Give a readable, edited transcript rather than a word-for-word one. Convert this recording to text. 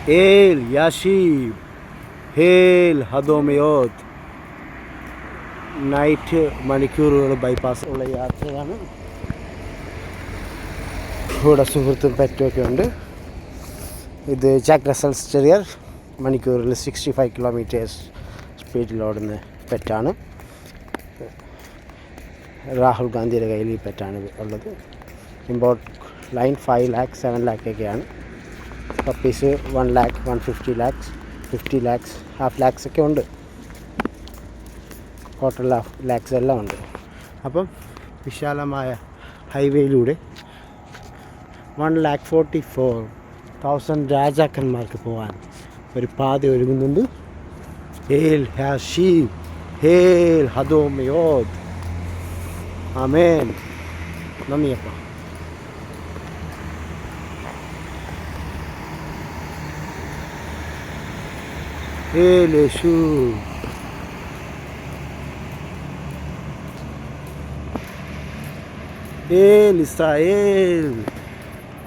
ഏൽ യാഷീബ് hail ഹദോമയോത്. Night മണിക്കൂറുകൾ bypass ഉള്ള യാത്രയാണ്. ഇവിടെ സുഹൃത്തും പെറ്റുമൊക്കെ ഉണ്ട്. ഇത് ജാക്ക് റസൽസ് ടെറിയർ, മണിക്കൂറിൽ 65 കിലോമീറ്റേഴ്സ് സ്പീഡിൽ ഓടുന്ന പെറ്റാണ്. രാഹുൽ ഗാന്ധിയുടെ കയ്യിൽ ഈ പെറ്റാണ് ഉള്ളത്. ഇമ്പോർട്ട് ലൈൻ 5 lakhs 7 lakh ഒക്കെയാണ്. Puppies 1 lakh 150 lakhs 50 lakhs half lakhs ഒക്കെ ഉണ്ട്. ടോട്ടൽ ഹാഫ് ലാക്സ് എല്ലാം ഉണ്ട്. അപ്പം വിശാലമായ ഹൈവേയിലൂടെ 1,44,000 രാജാക്കന്മാർക്ക് പോകാൻ ഒരു പാത ഒരുങ്ങുന്നുണ്ട്. ഹേൽ ഹാഷീബ് ഹേൽ ഹദോമയോദ്. ആമേൻ. നന്ദിയപ്പ. ഹേൽ യേശു. ഹേൽ ഇസ്രായേൽ.